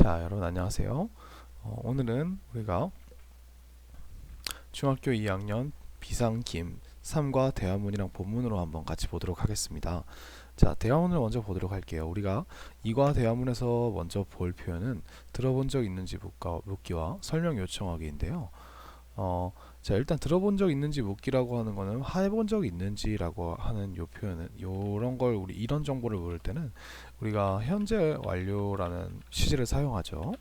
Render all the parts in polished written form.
자, 여러분 안녕하세요. 오늘은 우리가 중학교 2학년 비상김 3과 대화문이랑 본문으로 한번 같이 보도록 하겠습니다. 자, 대화문을 먼저 보도록 할게요. 우리가 이과 대화문에서 먼저 볼 표현은 들어본 적 있는지 묻기와 설명 요청하기인데요. 자, 일단 들어본 적 있는지 묻기라고 하는 거는 해본 적 있는지라고 하는 요 표현은 요런 걸 우리 이런 정보를 물을 때는 우리가 현재 완료라는 시제를 사용하죠.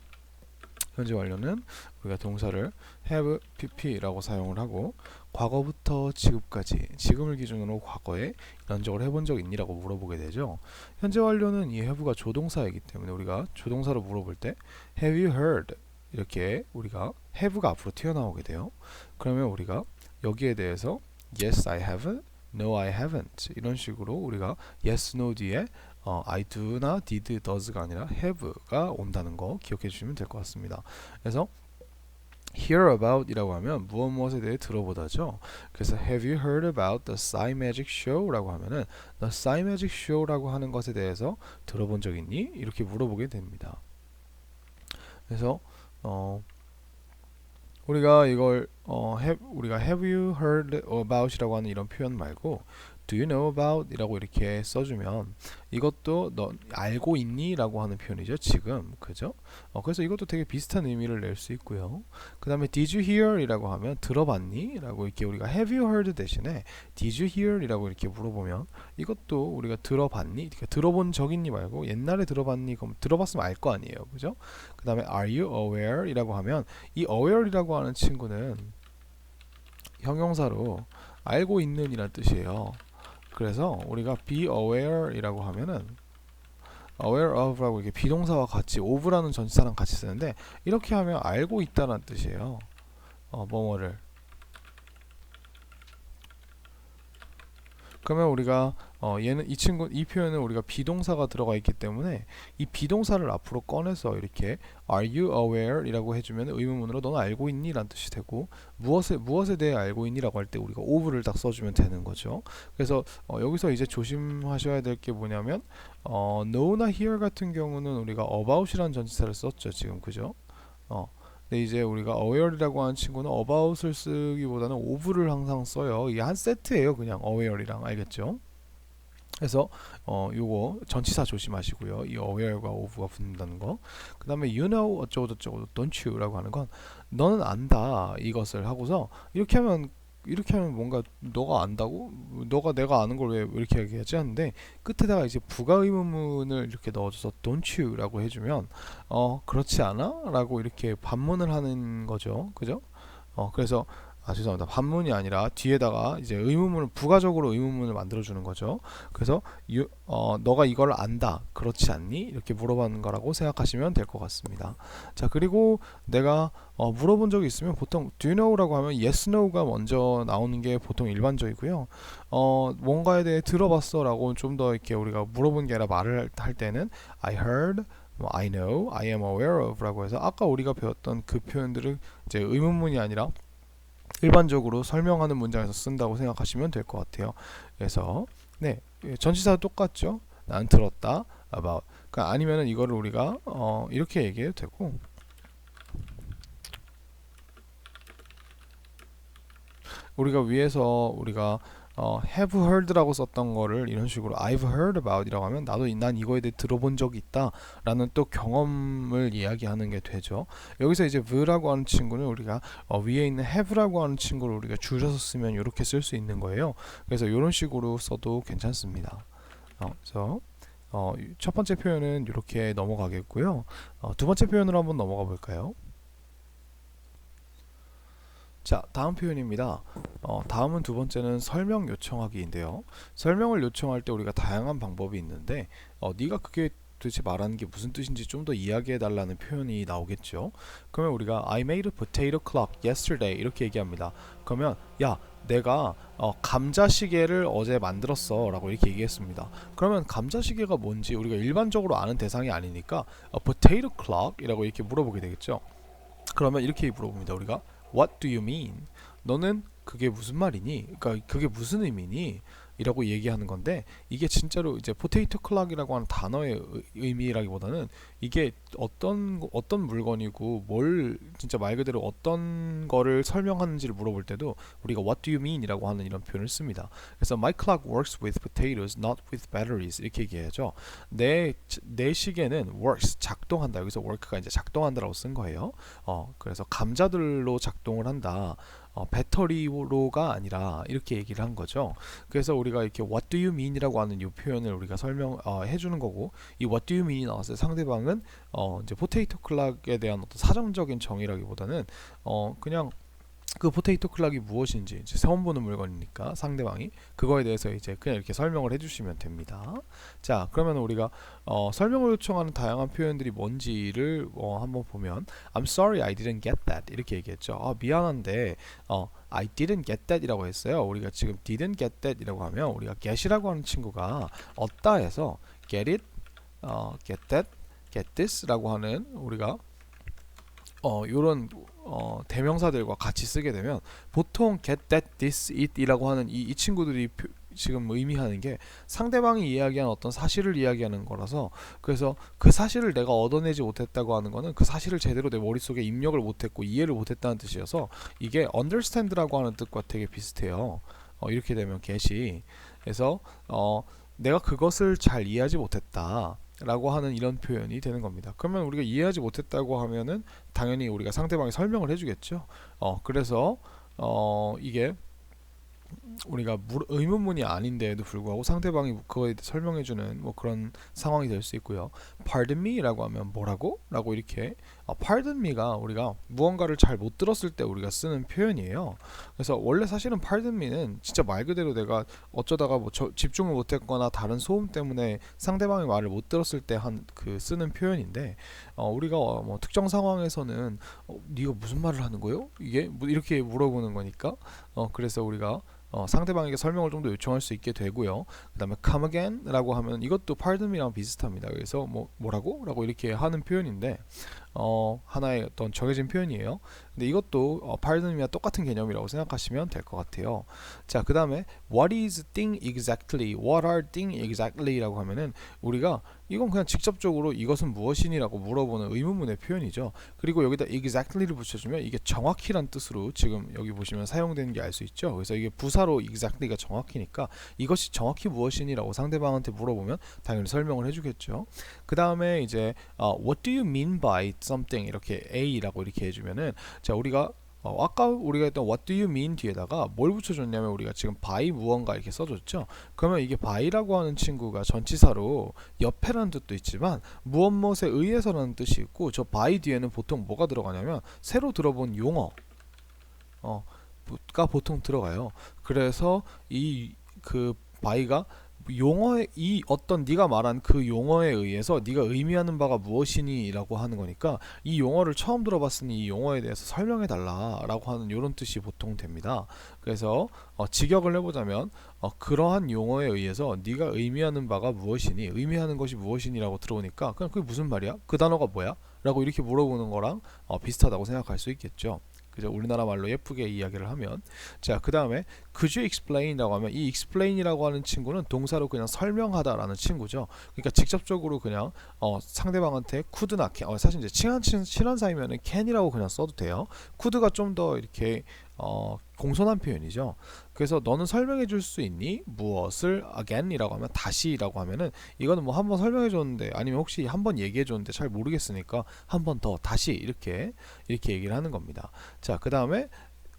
현재 완료는 우리가 동사를 have pp라고 사용을 하고 과거부터 지금까지 지금을 기준으로 과거에 이런 적을 해본 적 있니라고 물어보게 되죠. 현재 완료는 이 have가 조동사이기 때문에 우리가 조동사로 물어볼 때 have you heard 이렇게 우리가 have가 앞으로 튀어나오게 돼요. 그러면 우리가 여기에 대해서 yes I have, no I haven't 이런 식으로 우리가 yes, no 뒤에 I do나 did, does가 아니라 have가 온다는 거 기억해 주시면 될 것 같습니다. 그래서 hear about 이라고 하면 무엇에 대해 들어보다죠. 그래서 have you heard about the Psy Magic Show 라고 하면은 the Psy Magic Show 라고 하는 것에 대해서 들어본 적 있니? 이렇게 물어보게 됩니다. 그래서 우리가 이걸 우리가 have you heard about 이라고 하는 이런 표현 말고 do you know about 이라고 이렇게 써주면 이것도 너 알고 있니? 라고 하는 표현이죠. 지금 그죠? 그래서 이것도 되게 비슷한 의미를 낼 수 있고요. 그 다음에 did you hear 이라고 하면 들어봤니? 라고 이렇게 우리가 have you heard 대신에 did you hear 이라고 이렇게 물어보면 이것도 우리가 들어봤니? 그러니까 들어본 적 있니 말고 옛날에 들어봤니? 그럼 들어봤으면 알 거 아니에요. 그죠? 그 다음에 are you aware 이라고 하면 이 aware 이라고 하는 친구는 형용사로 알고 있는 이란 뜻이에요. 그래서 우리가 be aware 이라고 하면은 aware of라고 이렇게 비동사와 같이 of라는 전치사랑 같이 쓰는데 이렇게 하면 알고 있다는 뜻이에요. 뭐뭐를. 그러면 우리가 얘는 이 표현은 우리가 비동사가 들어가 있기 때문에 이 비동사를 앞으로 꺼내서 이렇게 are you aware 이라고 해주면 의문문으로 너는 알고 있니? 라는 뜻이 되고 무엇에 대해 알고 있니? 라고 할 때 우리가 of를 딱 써주면 되는 거죠. 그래서 여기서 이제 조심하셔야 될 게 뭐냐면 know나 hear 같은 경우는 우리가 about이라는 전치사를 썼죠. 지금 그죠? 근데 이제 우리가 aware이라고 하는 친구는 about을 쓰기보다는 of를 항상 써요. 이게 한 세트예요. 그냥 aware이랑 알겠죠? 그래서 요거 전치사 조심하시고요. 이 aware과 of가 붙는다는 거. 그 다음에 you know 어쩌고 저쩌고 don't you라고 하는 건 너는 안다 이것을 하고서 이렇게 하면 뭔가 너가 안다고? 너가 내가 아는 걸 왜 이렇게 얘기하지? 하는데 끝에다가 이제 부가 의문문을 이렇게 넣어줘서 don't you라고 해주면 그렇지 않아? 라고 이렇게 반문을 하는 거죠. 그죠? 그래서 죄송합니다. 반문이 아니라 뒤에다가 이제 의문문을 부가적으로 의문문을 만들어주는 거죠. 그래서 너가 이걸 안다. 그렇지 않니? 이렇게 물어보는 거라고 생각하시면 될 것 같습니다. 자, 그리고 내가 물어본 적이 있으면 보통 do you know라고 하면 yes, no가 먼저 나오는 게 보통 일반적이고요. 뭔가에 대해 들어봤어 라고 좀 더 이렇게 우리가 물어본 게 아니라 말을 할 때는 I heard, I know, I am aware of 라고 해서 아까 우리가 배웠던 그 표현들을 이제 의문문이 아니라 일반적으로 설명하는 문장에서 쓴다고 생각하시면 될 것 같아요. 그래서 네, 전치사 똑같죠. 난 들었다, about. 그러니까 아니면은 이거를 우리가 이렇게 얘기해도 되고 우리가 위에서 우리가 have heard라고 썼던 거를 이런 식으로 I've heard about이라고 하면 난 이거에 대해 들어본 적이 있다라는 또 경험을 이야기하는 게 되죠. 여기서 이제 the라고 하는 친구는 우리가 위에 있는 have라고 하는 친구를 우리가 줄여서 쓰면 이렇게 쓸 수 있는 거예요. 그래서 이런 식으로 써도 괜찮습니다. 그래서 첫 번째 표현은 이렇게 넘어가겠고요. 두 번째 표현으로 한번 넘어가 볼까요? 자, 다음 표현입니다. 다음은 두 번째는 설명 요청하기인데요. 설명을 요청할 때 우리가 다양한 방법이 있는데 네가 그게 도대체 말하는 게 무슨 뜻인지 좀 더 이야기해 달라는 표현이 나오겠죠. 그러면 우리가 I made a potato clock yesterday 이렇게 얘기합니다. 그러면 야, 내가 감자 시계를 어제 만들었어 라고 이렇게 얘기했습니다. 그러면 감자 시계가 뭔지 우리가 일반적으로 아는 대상이 아니니까 potato clock 이라고 이렇게 물어보게 되겠죠. 그러면 이렇게 물어봅니다. 우리가 What do you mean? 너는 그게 무슨 말이니? 그러니까 그게 무슨 의미니? 이라고 얘기하는 건데, 이게 진짜로 이제 포테이토 클락이라고 하는 단어의 의미라기보다는 이게 어떤 물건이고 뭘 진짜 말 그대로 어떤 거를 설명하는지를 물어볼 때도 우리가 what do you mean 이라고 하는 이런 표현을 씁니다. 그래서 my clock works with potatoes not with batteries 이렇게 얘기하죠. 내 시계는 works 작동한다. 여기서 work가 이제 작동한다라고 쓴 거예요. 그래서 감자들로 작동을 한다. 배터리로가 아니라 이렇게 얘기를 한 거죠. 그래서 우리가 이렇게 what do you mean 이라고 하는 이 표현을 우리가 해주는 거고, 이 what do you mean이 나왔을 때 상대방은 이제 포테이토 클락에 대한 어떤 사정적인 정의라기보다는 그냥 그 포테이토 클락이 무엇인지 이제 처음 보는 물건이니까 상대방이 그거에 대해서 이제 그냥 이렇게 설명을 해주시면 됩니다. 자, 그러면 우리가 설명을 요청하는 다양한 표현들이 뭔지를 한번 보면 I'm sorry I didn't get that 이렇게 얘기했죠. 미안한데 I didn't get that 이라고 했어요. 우리가 지금 didn't get that 이라고 하면 우리가 get이라고 하는 친구가 얻다 해서 get it, get that, get this 라고 하는 우리가 요런 대명사들과 같이 쓰게 되면 보통 get that, this, it 이라고 하는 이 친구들이 지금 의미하는 게 상대방이 이야기한 어떤 사실을 이야기하는 거라서, 그래서 그 사실을 내가 얻어내지 못했다고 하는 거는 그 사실을 제대로 내 머릿속에 입력을 못했고 이해를 못했다는 뜻이어서 이게 understand라고 하는 뜻과 되게 비슷해요. 이렇게 되면 get이, 그래서 내가 그것을 잘 이해하지 못했다 라고 하는 이런 표현이 되는 겁니다. 그러면 우리가 이해하지 못했다고 하면은 당연히 우리가 상대방이 설명을 해주겠죠. 그래서 이게 우리가 의문문이 아닌데도 불구하고 상대방이 그거에 대해 설명해주는 뭐 그런 상황이 될 수 있고요. Pardon me 라고 하면 뭐라고? 라고 이렇게 Pardon me가 우리가 무언가를 잘 못 들었을 때 우리가 쓰는 표현이에요. 그래서 원래 사실은 Pardon me는 진짜 말 그대로 내가 어쩌다가 뭐 집중을 못했거나 다른 소음 때문에 상대방의 말을 못 들었을 때 쓰는 표현인데, 우리가 뭐 특정 상황에서는 네가 무슨 말을 하는 거예요? 이게 뭐 이렇게 물어보는 거니까 그래서 우리가 상대방에게 설명을 좀 더 요청할 수 있게 되고요. 그 다음에 come again 라고 하면 이것도 pardon me랑 비슷합니다. 그래서 뭐라고? 라고 이렇게 하는 표현인데 하나의 어떤 정해진 표현이에요. 근데 이것도 pardon me와 똑같은 개념이라고 생각하시면 될 것 같아요. 자, 그 다음에 what is thing exactly, what are thing exactly 라고 하면은 우리가 이건 그냥 직접적으로 이것은 무엇이니 라고 물어보는 의문문의 표현이죠. 그리고 여기다 exactly를 붙여주면 이게 정확히란 뜻으로 지금 여기 보시면 사용되는 게 알 수 있죠. 그래서 이게 부사로 exactly가 정확히니까 이것이 정확히 무엇이니 라고 상대방한테 물어보면 당연히 설명을 해주겠죠. 그 다음에 이제 what do you mean by something 이렇게 A라고 이렇게 해주면은, 자, 우리가 아까 우리가 했던 what do you mean 뒤에다가 뭘 붙여줬냐면 우리가 지금 by 무언가 이렇게 써줬죠. 그러면 이게 by라고 하는 친구가 전치사로 옆에라는 뜻도 있지만 무엇에 의해서라는 뜻이 있고, 저 by 뒤에는 보통 뭐가 들어가냐면 새로 들어본 용어 가 보통 들어가요. 그래서 그 by가 용어의 이 어떤 네가 말한 그 용어에 의해서 네가 의미하는 바가 무엇이니 라고 하는 거니까 이 용어를 처음 들어봤으니 이 용어에 대해서 설명해 달라 라고 하는 이런 뜻이 보통 됩니다. 그래서 직역을 해보자면 그러한 용어에 의해서 네가 의미하는 바가 무엇이니, 의미하는 것이 무엇이니 라고 들어오니까 그냥 그게 무슨 말이야? 그 단어가 뭐야? 라고 이렇게 물어보는 거랑 비슷하다고 생각할 수 있겠죠. 그죠? 우리나라 말로 예쁘게 이야기를 하면. 자, 그 다음에 could you explain이라고 하면 이 explain이라고 하는 친구는 동사로 그냥 설명하다라는 친구죠. 그러니까 직접적으로 그냥 상대방한테 could나 can, 사실 이제 친한 사이면은 can이라고 그냥 써도 돼요. could가 좀 더 이렇게 공손한 표현이죠. 그래서 너는 설명해 줄 수 있니? 무엇을 again이라고 하면 다시라고 하면은 이거는 뭐 한번 설명해 줬는데 아니면 혹시 한번 얘기해 줬는데 잘 모르겠으니까 한 번 더 다시 이렇게 얘기를 하는 겁니다. 자, 그 다음에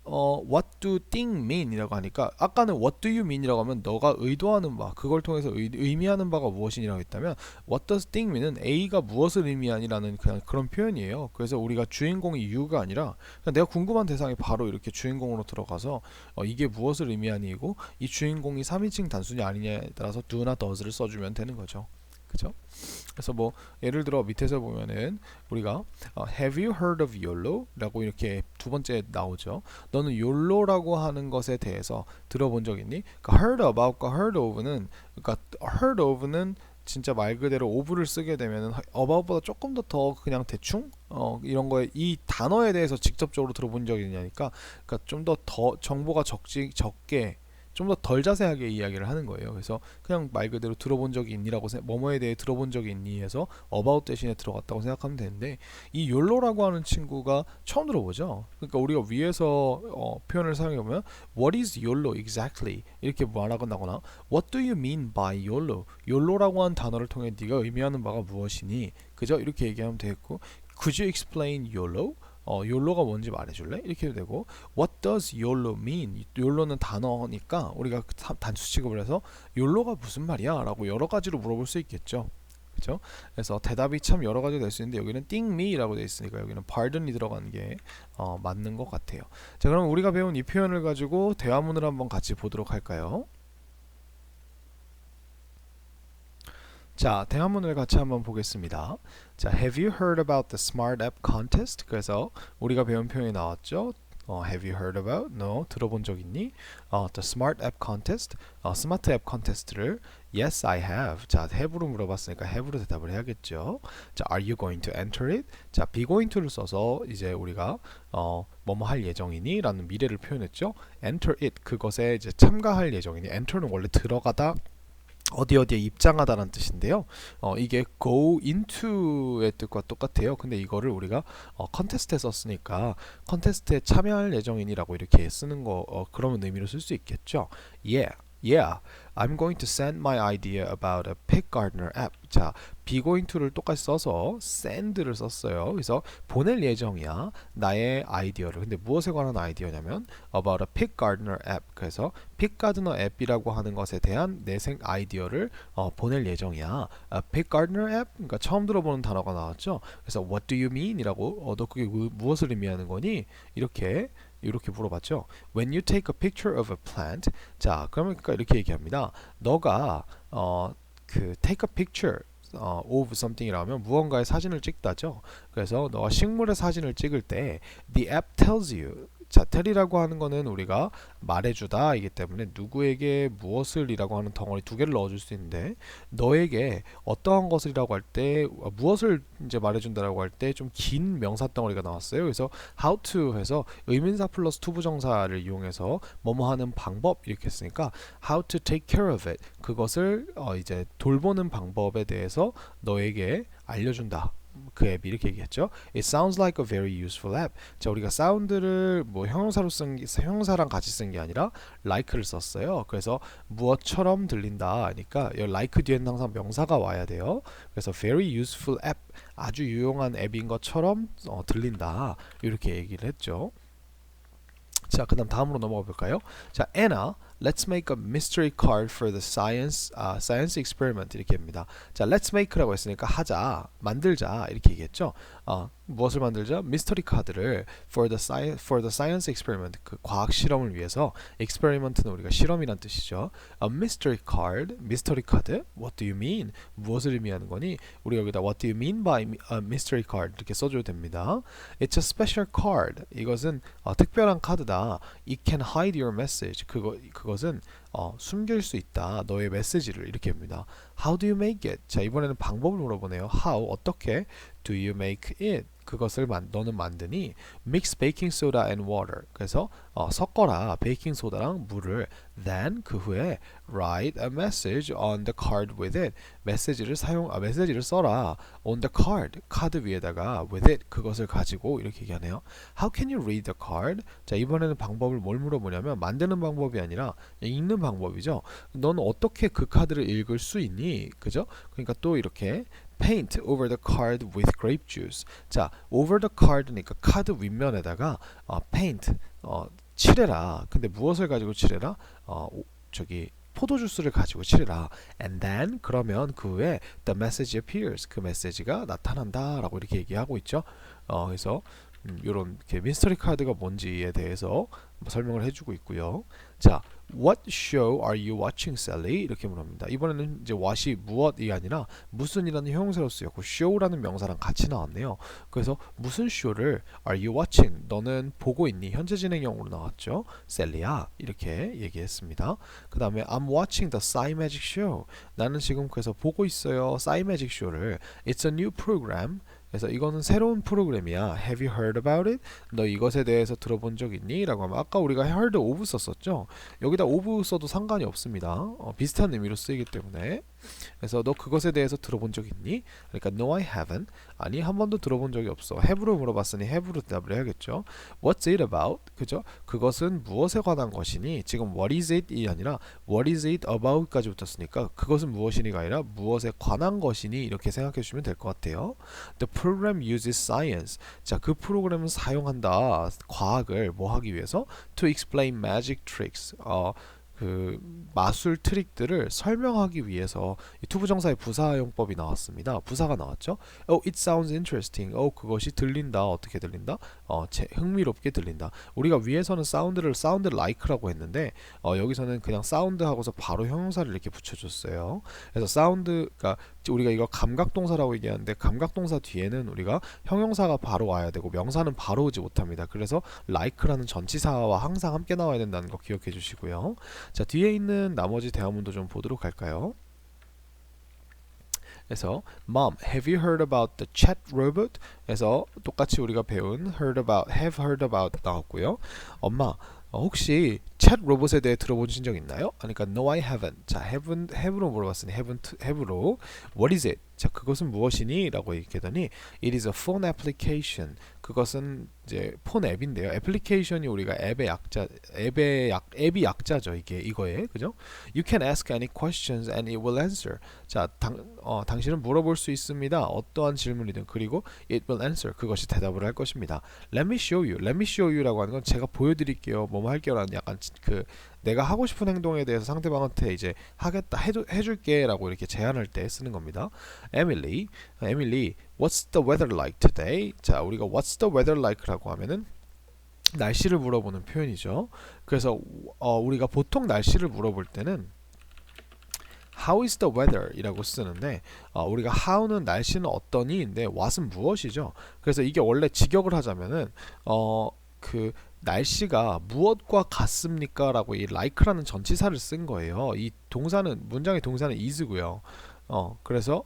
what do thing mean 이라고 하니까 아까는 what do you mean 이라고 하면 너가 의도하는 바, 그걸 통해서 의미하는 바가 무엇이라고 했다면 what does thing mean은 A가 무엇을 의미하니라는 그냥 그런 표현이에요. 그래서 우리가 주인공이 you가 아니라 그냥 내가 궁금한 대상이 바로 이렇게 주인공으로 들어가서 이게 무엇을 의미하니고 이 주인공이 3인칭 단순이 아니냐에 따라서 do나 does를 써주면 되는 거죠. 그죠? 그래서 뭐 예를 들어 밑에서 보면은 우리가 Have you heard of YOLO? 라고 이렇게 두 번째 나오죠. 너는 YOLO라고 하는 것에 대해서 들어본 적 있니? 그러니까 heard about과 heard of는, 그러니까 heard of는 진짜 말 그대로 of를 쓰게 되면은 about보다 조금 더 그냥 대충 이런 거에 이 단어에 대해서 직접적으로 들어본 적이 있냐니까, 그러니까 좀 더 정보가 적게 좀 더 덜 자세하게 이야기를 하는 거예요. 그래서 그냥 말 그대로 들어본 적이 있니라고 뭐뭐에 대해 들어본 적이 있니 해서 about 대신에 들어갔다고 생각하면 되는데 이 YOLO라고 하는 친구가 처음 들어보죠. 그러니까 우리가 위에서 표현을 사용해 보면 What is YOLO exactly? 이렇게 말하거나 What do you mean by YOLO? YOLO라고 하는 단어를 통해 네가 의미하는 바가 무엇이니? 그죠? 이렇게 얘기하면 되겠고 Could you explain YOLO? YOLO가 뭔지 말해줄래? 이렇게 해도 되고 What does YOLO mean? YOLO는 단어니까 우리가 단수 취급을 해서 YOLO가 무슨 말이야? 라고 여러 가지로 물어볼 수 있겠죠. 그렇죠? 그래서 대답이 참 여러 가지 될 수 있는데 여기는 think me라고 되어 있으니까 여기는 pardon이 들어간 게 맞는 것 같아요. 자, 그럼 우리가 배운 이 표현을 가지고 대화문을 한번 같이 보도록 할까요? 자, 대화문을 같이 한번 보겠습니다. 자, Have you heard about the Smart App Contest? 그래서 우리가 배운 표현이 나왔죠. Have you heard about? No. 들어본 적 있니? The Smart App Contest. 스마트 앱 컨테스트를 Yes, I have. 자, have로 물어봤으니까 have로 대답을 해야겠죠. 자, Are you going to enter it? 자, be going to를 써서 이제 우리가 뭐뭐 할 예정이니? 라는 미래를 표현했죠. Enter it. 그것에 이제 참가할 예정이니. Enter는 원래 들어가다 어디에 입장하다라는 뜻인데요. 이게 go into의 뜻과 똑같아요. 근데 이거를 우리가 컨테스트에 썼으니까 컨테스트에 참여할 예정이니라고 이렇게 쓰는 거 그러면 의미로 쓸 수 있겠죠. Yeah, I'm going to send my idea about a pig gardener app. 자, be going to를 똑같이 써서 send를 썼어요. 그래서 보낼 예정이야. 나의 아이디어를. 근데 무엇에 관한 아이디어냐면 about a pig gardener app. 그래서 pig gardener app이라고 하는 것에 대한 내 아이디어를 보낼 예정이야. A pig gardener app? 그러니까 처음 들어보는 단어가 나왔죠. 그래서 what do you mean? 이라고 너 그게 무엇을 의미하는 거니? 이렇게 물어봤죠. When you take a picture of a plant, 자, 그러니까 이렇게 얘기합니다. 너가 take a picture of something이라면 무언가의 사진을 찍다죠. 그래서 너가 식물의 사진을 찍을 때 the app tells you. 자, tell이라고 하는 거는 우리가 말해주다 이기 때문에 누구에게 무엇을 이라고 하는 덩어리 두 개를 넣어줄 수 있는데 너에게 어떠한 것이라고 할 때 무엇을 이제 말해준다라고 할 때 좀 긴 명사 덩어리가 나왔어요. 그래서 how to 해서 의문사 플러스 투부정사를 이용해서 뭐뭐 하는 방법 이렇게 했으니까 how to take care of it 그것을 이제 돌보는 방법에 대해서 너에게 알려준다. 그 앱이 이렇게 얘기했죠. It sounds like a very useful app. 자, 우리가 sound를 뭐 형용사랑 같이 쓴 게 아니라 like를 썼어요. 그래서 무엇처럼 들린다 하니까 이 like 뒤에는 항상 명사가 와야 돼요. 그래서 very useful app 아주 유용한 앱인 것처럼 들린다. 이렇게 얘기를 했죠. 자, 그다음 다음으로 넘어가 볼까요? 자, Anna, let's make a mystery card for the science experiment 이렇게 합니다. 자, let's make라고 했으니까 하자, 만들자 이렇게 얘기했죠. 무엇을 만들자? 미스터리 카드를 for the science experiment 그 과학 실험을 위해서 experiment는 우리가 실험이란 뜻이죠. A mystery card, 미스터리 카드. What do you mean? 무엇을 의미하는 거니? 우리가 여기다 What do you mean by a mystery card 이렇게 써줘도 됩니다. It's a special card. 이것은 특별한 카드다. It can hide your message. 그것은 숨길 수 있다. 너의 메시지를 이렇게 합니다. How do you make it? 자, 이번에는 방법을 물어보네요. How 어떻게 do you make it? 그것을 너는 만드니 mix baking soda and water. 그래서 섞어라 베이킹 소다랑 물을. Then 그 후에 write a message on the card with it. 메시지를 써라. on the card 카드 위에다가 with it 그것을 가지고 이렇게 얘기하네요. How can you read the card? 자, 이번에는 방법을 뭘 물어보냐면 만드는 방법이 아니라 읽는 방법이죠. 넌 어떻게 그 카드를 읽을 수 있니? 그죠? 그러니까 또 이렇게 paint over the card with grape juice. 자, over the card니까 카드 윗면에다가 paint 칠해라. 근데 무엇을 가지고 칠해라? 포도주스를 가지고 칠해라. And then 그러면 그 후에 the message appears. 그 메시지가 나타난다라고 이렇게 얘기하고 있죠. 그래서 이런 미스터리 카드가 뭔지에 대해서 설명을 해주고 있고요. 자, What show are you watching, Sally? 이렇게 물어봅니다. 이번에는 이제 what이 무엇이 아니라 무슨이라는 형용사로 쓰였고 show라는 명사랑 같이 나왔네요. 그래서 무슨 쇼를 are you watching? 너는 보고 있니? 현재 진행형으로 나왔죠. 셀리야 이렇게 얘기했습니다. 그 다음에 I'm watching the Psy Magic Show. 나는 지금 그래서 보고 있어요. Psy Magic Show를. It's a new program. 그래서 이거는 새로운 프로그램이야. Have you heard about it? 너 이것에 대해서 들어본 적 있니? 라고 하면 아까 우리가 heard of 썼었죠. 여기다 of 써도 상관이 없습니다. 비슷한 의미로 쓰이기 때문에. 그래서 너 그것에 대해서 들어본 적 있니? 그러니까 no I haven't. 아니 한 번도 들어본 적이 없어. have로 물어봤으니 have로 대답을 해야겠죠. What's it about? 그죠? 그것은 무엇에 관한 것이니? 지금 what is it이 아니라 what is it about까지 붙었으니까 그것은 무엇이니가 아니라 무엇에 관한 것이니 이렇게 생각해 주시면 될 것 같아요. The program uses science. 자, 그 프로그램은 사용한다. 과학을 뭐 하기 위해서? To explain magic tricks. 그 마술 트릭들을 설명하기 위해서 이 투부정사의 부사용법이 나왔습니다. 부사가 나왔죠. Oh, it sounds interesting. 그것이 들린다. 어떻게 들린다? 흥미롭게 들린다. 우리가 위에서는 사운드를 sound like라고 했는데 여기서는 그냥 sound 하고서 바로 형용사를 이렇게 붙여줬어요. 그래서 sound가 우리가 이거 감각동사라고 얘기하는데 감각동사 뒤에는 우리가 형용사가 바로 와야 되고 명사는 바로 오지 못합니다. 그래서 like라는 전치사와 항상 함께 나와야 된다는 거 기억해 주시고요. 자, 뒤에 있는 나머지 대화문도 좀 보도록 할까요? 그래서 Mom, have you heard about the chat robot? 그래서 똑같이 우리가 배운 have heard about 나왔고요. 엄마, 혹시 챗 로봇에 대해 들어보신 적 있나요? 그러니까 no I haven't. 자, have로 물어봤으니 have로 what is it? 자, 그것은 무엇이니? 라고 얘기했더니 it is a phone application. 그것은 이제 폰 앱인데요. 애플리케이션이 우리가 앱이 약자죠. 이거에 그죠? You can ask any questions and it will answer. 자, 당신은 물어볼 수 있습니다. 어떠한 질문이든 그리고 it will answer. 그것이 대답을 할 것입니다. Let me show you. Let me show you라고 하는 건 제가 보여드릴게요. 뭐뭐 할게요라는 약간 그 내가 하고 싶은 행동에 대해서 상대방한테 이제 하겠다 해줄게라고 이렇게 제안할 때 쓰는 겁니다. Emily, what's the weather like today? 자, 우리가 what's the weather like라고 하면은 날씨를 물어보는 표현이죠. 그래서 우리가 보통 날씨를 물어볼 때는 How is the weather? 이라고 쓰는데 우리가 how는 날씨는 어떠니?인데 what은 무엇이죠? 그래서 이게 원래 직역을 하자면은 그 날씨가 무엇과 같습니까? 라고 이 like라는 전치사를 쓴 거예요. 이 문장의 동사는 is고요. 그래서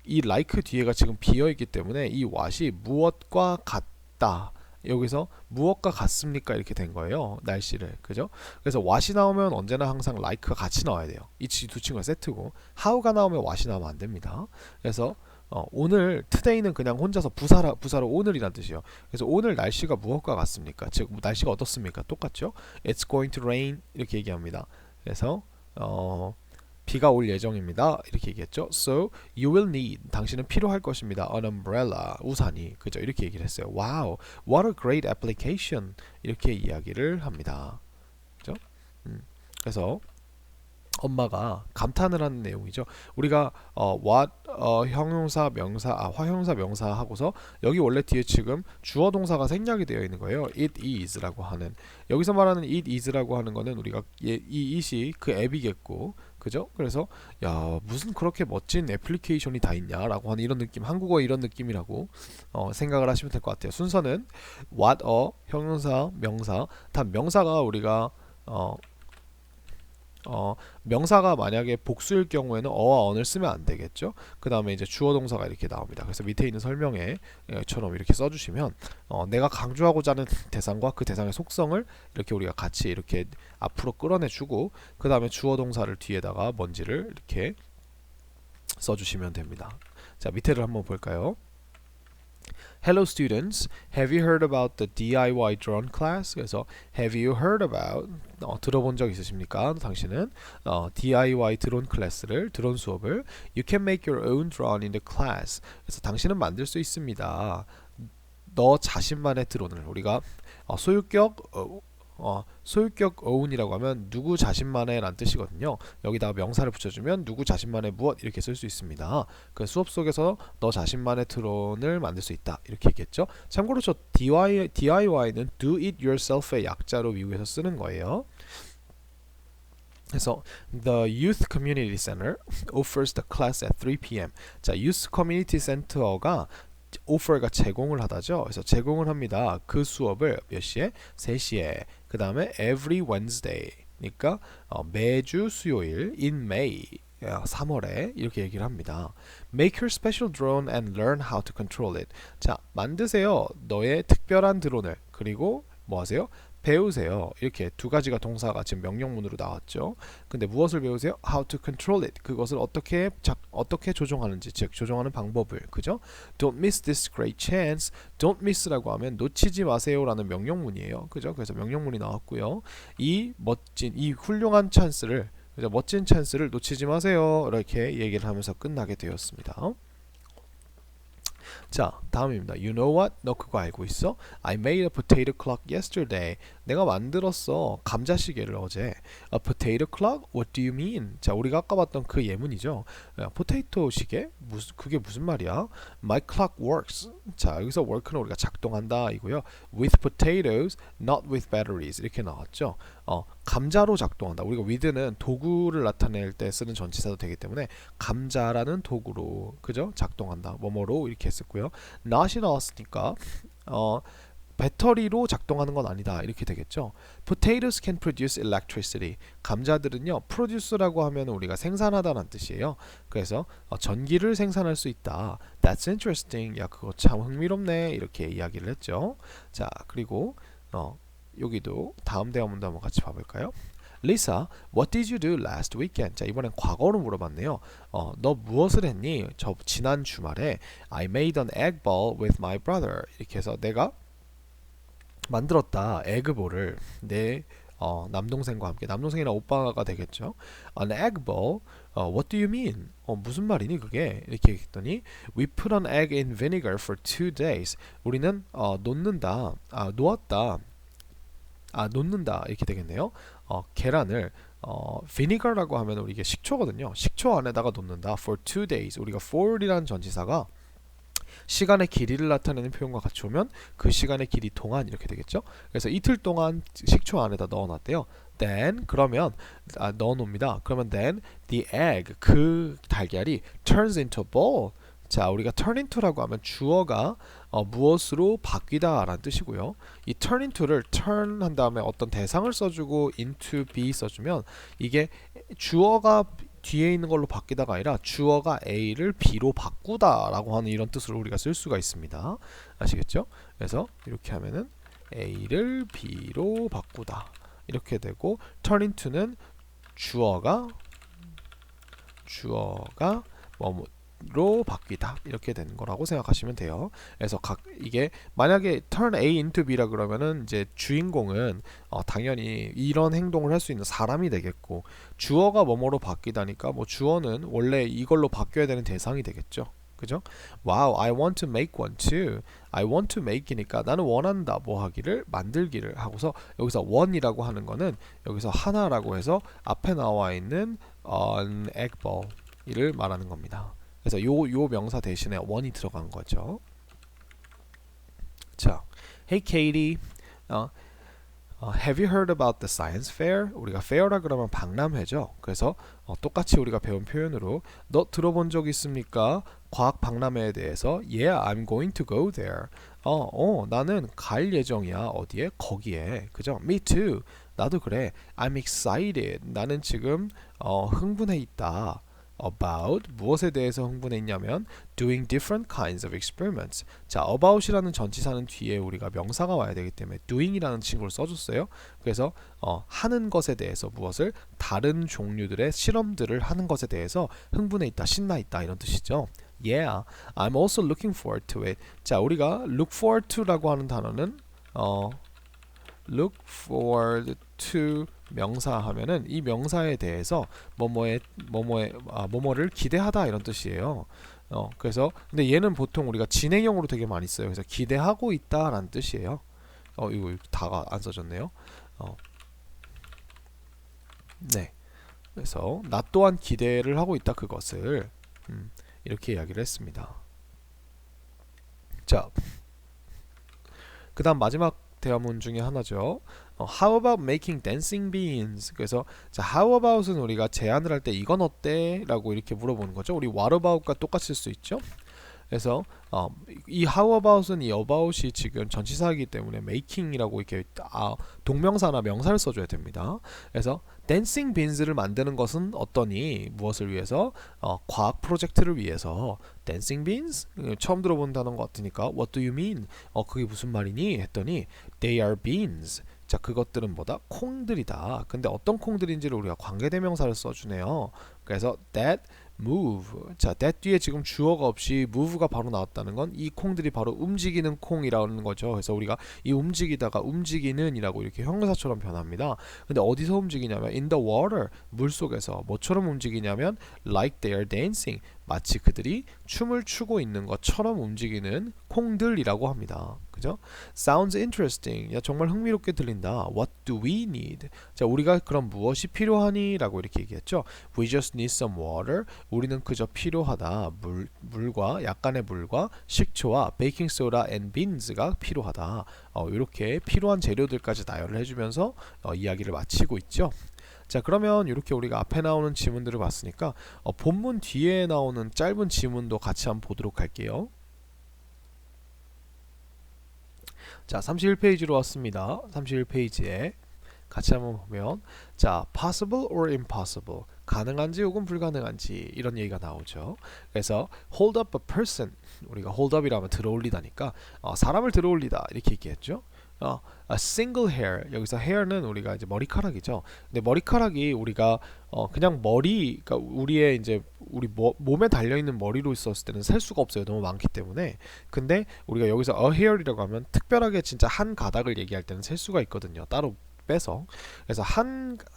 이 like 뒤에가 지금 비어있기 때문에 이 what이 무엇과 같다. 여기서 무엇과 같습니까? 이렇게 된 거예요. 날씨를. 그죠? 그래서 what이 나오면 언제나 항상 like가 같이 나와야 돼요. 이 두 친구가 세트고 how가 나오면 what이 나오면 안 됩니다. 그래서 오늘 today는 그냥 혼자서 부사로 오늘이란 뜻이에요. 그래서 오늘 날씨가 무엇과 같습니까? 즉 날씨가 어떻습니까? 똑같죠? It's going to rain 이렇게 얘기합니다. 그래서 비가 올 예정입니다. 이렇게 얘기했죠. So you will need 당신은 필요할 것입니다. An umbrella 우산이 그죠? 이렇게 얘기를 했어요. Wow, what a great application 이렇게 이야기를 합니다. 그죠? 그래서 엄마가 감탄을 하는 내용이죠. 우리가 what 형용사 명사 화형사 명사 하고서 여기 원래 뒤에 지금 주어 동사가 생략이 되어 있는 거예요. It is라고 하는 여기서 말하는 it is라고 하는 거는 우리가 이 it이 그 앱이겠고 그죠? 그래서 야 무슨 그렇게 멋진 애플리케이션이 다 있냐라고 하는 이런 느낌 한국어 이런 느낌이라고 생각을 하시면 될 것 같아요. 순서는 what 형용사 명사 다 명사가 우리가 명사가 만약에 복수일 경우에는 어와 언을 쓰면 안 되겠죠. 그 다음에 이제 주어 동사가 이렇게 나옵니다. 그래서 밑에 있는 설명에처럼 이렇게 써주시면 내가 강조하고자 하는 대상과 그 대상의 속성을 이렇게 우리가 같이 이렇게 앞으로 끌어내주고 그 다음에 주어 동사를 뒤에다가 뭔지를 이렇게 써주시면 됩니다. 자, 밑에를 한번 볼까요? Hello students, have you heard about the DIY drone class? 그래서 have you heard about 들어본 적 있으십니까? 당신은 DIY 드론 클래스를 드론 수업을 You can make your own drone in the class. 그래서 당신은 만들 수 있습니다. 너 자신만의 드론을 우리가 소유격 own이라고 하면 누구 자신만의 란 뜻이거든요. 여기다가 명사를 붙여주면 누구 자신만의 무엇 이렇게 쓸 수 있습니다. 그 수업 속에서 너 자신만의 드론을 만들 수 있다 이렇게 얘기했죠. 참고로 저 DIY는 do it yourself의 약자로 미국에서 쓰는 거예요. 그래서 The Youth Community Center offers the class at 3 p.m. 자, Youth Community Center가 offer가 제공을 하다죠. 그래서 제공을 합니다. 그 수업을 몇 시에? 3시에. 그 다음에 every Wednesday. 그러니까 매주 수요일 in May. 3월에 이렇게 얘기를 합니다. Make your special drone and learn how to control it. 자, 만드세요. 너의 특별한 드론을. 그리고 뭐 하세요? 배우세요. 이렇게 두 가지가 동사가 지금 명령문으로 나왔죠. 근데 무엇을 배우세요? How to control it. 그것을 어떻게 조종하는지, 즉 조종하는 방법을. 그죠? Don't miss this great chance. Don't miss라고 하면 놓치지 마세요라는 명령문이에요. 그죠? 그래서 명령문이 나왔고요. 이 훌륭한 찬스를, 그죠? 멋진 찬스를 놓치지 마세요. 이렇게 얘기를 하면서 끝나게 되었습니다. 자, 다음입니다. You know what? 너 그거 알고 있어? I made a potato clock yesterday. 내가 만들었어. 감자시계를 어제. A potato clock? What do you mean? 자, 우리가 아까 봤던 그 예문이죠. 포테이토 시계? 그게 무슨 말이야? My clock works. 자, 여기서 work는 우리가 작동한다 이고요. With potatoes, not with batteries. 이렇게 나왔죠. 감자로 작동한다. 우리가 with는 도구를 나타낼 때 쓰는 전치사도 되기 때문에 감자라는 도구로, 그죠? 작동한다. 뭐뭐로 이렇게 했었고요. not이 나왔으니까 배터리로 작동하는 건 아니다. 이렇게 되겠죠. Potatoes can produce electricity. 감자들은요, produce라고 하면 우리가 생산하다는 뜻이에요. 그래서 전기를 생산할 수 있다. That's interesting. 야, 그거 참 흥미롭네. 이렇게 이야기를 했죠. 자, 그리고 여기도 다음 대화문도 한번 같이 봐볼까요? Lisa, what did you do last weekend? 자, 이번엔 과거로 물어봤네요. 너 무엇을 했니? 저 지난 주말에 I made an egg ball with my brother. 이렇게 해서 내가 만들었다. 에그볼을 내 남동생과 함께. 남동생이나 오빠가 되겠죠. An egg ball? What do you mean? 무슨 말이니 그게? 이렇게 했더니 We put an egg in vinegar for 2 days. 우리는 놓는다. 놓는다 이렇게 되겠네요. 계란을 vinegar라고 하면 우리 이게 식초거든요. 식초 안에다가 놓는다. For 2 days. 우리가 for이라는 전치사가 시간의 길이를 나타내는 표현과 같이 오면 그 시간의 길이 동안 이렇게 되겠죠. 그래서 이틀 동안 식초 안에다 넣어놨대요. Then 그러면 넣어놓습니다. 그러면 then the egg 그 달걀이 turns into a ball. 자, 우리가 turn into라고 하면 주어가 무엇으로 바뀌다 라는 뜻이고요. 이 turn into를 turn 한 다음에 어떤 대상을 써주고 into be 써주면 이게 주어가 뒤에 있는 걸로 바뀌다가 아니라 주어가 A를 B로 바꾸다 라고 하는 이런 뜻으로 우리가 쓸 수가 있습니다. 아시겠죠? 그래서 이렇게 하면은 A를 B로 바꾸다 이렇게 되고 turn into는 주어가 뭐로 바뀌다 이렇게 되는 거라고 생각하시면 돼요. 그래서 이게 만약에 turn A into B라 그러면은 이제 주인공은 당연히 이런 행동을 할 수 있는 사람이 되겠고 주어가 뭐뭐로 바뀌다니까 뭐 주어는 원래 이걸로 바뀌어야 되는 대상이 되겠죠. 그죠? Wow, I want to make one too. I want to make이니까 나는 원한다 뭐 하기를 만들기를 하고서 여기서 one이라고 하는 거는 여기서 하나라고 해서 앞에 나와 있는 an egg ball 이를 말하는 겁니다. 그래서 요 명사 대신에 one이 들어간 거죠. 자, Hey Katie, have you heard about the science fair? 우리가 fair라 그러면 박람회죠. 그래서 똑같이 우리가 배운 표현으로 너 들어본 적 있습니까? 과학 박람회에 대해서 Yeah, I'm going to go there. 나는 갈 예정이야. 어디에? 거기에. 그죠? Me too. 나도 그래. I'm excited. 나는 지금 흥분해 있다. About 무엇에 대해서 흥분해 있냐면 doing different kinds of experiments. 자, about이라는 전치사는 뒤에 우리가 명사가 와야 되기 때문에 doing이라는 친구를 써줬어요. 그래서 하는 것에 대해서 무엇을 다른 종류들의 실험들을 하는 것에 대해서 흥분해 있다, 신나 있다 이런 뜻이죠. Yeah, I'm also looking forward to it. 자, 우리가 look forward to라고 하는 단어는 look forward to 명사 하면은 이 명사에 대해서 뭐뭐를 기대하다 이런 뜻이에요. 그래서 근데 얘는 보통 우리가 진행형으로 되게 많이 써요. 그래서 기대하고 있다라는 뜻이에요. 이거 다가 안 써졌네요. 네. 그래서 나 또한 기대를 하고 있다 그것을 이렇게 이야기를 했습니다. 자, 그다음 마지막 대화문 중에 하나죠. How about making dancing beans? 그래서 자, how about은 우리가 제안을 할 때 이건 어때? 라고 이렇게 물어보는 거죠. 우리 what about과 똑같이 쓸 수 있죠. 그래서 이 how about은 이 about이 지금 전치사이기 때문에 making이라고 이렇게 동명사나 명사를 써줘야 됩니다. 그래서 dancing beans를 만드는 것은 어떠니? 무엇을 위해서? 과학 프로젝트를 위해서. dancing beans? 처음 들어본 단어인 것 같으니까 what do you mean? 그게 무슨 말이니? 했더니 they are beans. 자, 그것들은 뭐다? 콩들이다. 근데 어떤 콩들인지를 우리가 관계대명사를 써주네요. 그래서 that move. 자, that 뒤에 지금 주어가 없이 move가 바로 나왔다는 건 이 콩들이 바로 움직이는 콩이라는 거죠. 그래서 우리가 이 움직이다가 움직이는 이라고 이렇게 형용사처럼 변합니다. 근데 어디서 움직이냐면 in the water. 물 속에서. 뭐처럼 움직이냐면 like they are dancing. 마치 그들이 춤을 추고 있는 것처럼 움직이는 콩들이라고 합니다. 그죠? Sounds interesting. 야, 정말 흥미롭게 들린다. What do we need? 자, 우리가 그럼 무엇이 필요하니? 라고 이렇게 얘기했죠. We just need some water. 우리는 그저 필요하다. 물과 약간의 물과 식초와 베이킹 소다 and beans가 필요하다. 이렇게 필요한 재료들까지 나열을 해주면서 이야기를 마치고 있죠. 자, 그러면 이렇게 우리가 앞에 나오는 지문들을 봤으니까 본문 뒤에 나오는 짧은 지문도 같이 한번 보도록 할게요. 자, 31페이지로 왔습니다. 31페이지에 같이 한번 보면 자, possible or impossible. 가능한지 혹은 불가능한지 이런 얘기가 나오죠. 그래서 hold up a person. 우리가 hold up이라면 들어올리다니까 사람을 들어올리다 이렇게 얘기했죠. a single hair. 여기서 hair는 우리가 이제 머리카락이죠. 근데 머리카락이 우리가 그냥 머리, 그러니까 우리의 이제 우리 몸에 달려 있는 머리로 있었을 때는 셀 수가 없어요. 너무 많기 때문에. 근데 우리가 여기서 a hair이라고 하면 특별하게 진짜 한 가닥을 얘기할 때는 셀 수가 있거든요. 따로 빼서. 그래서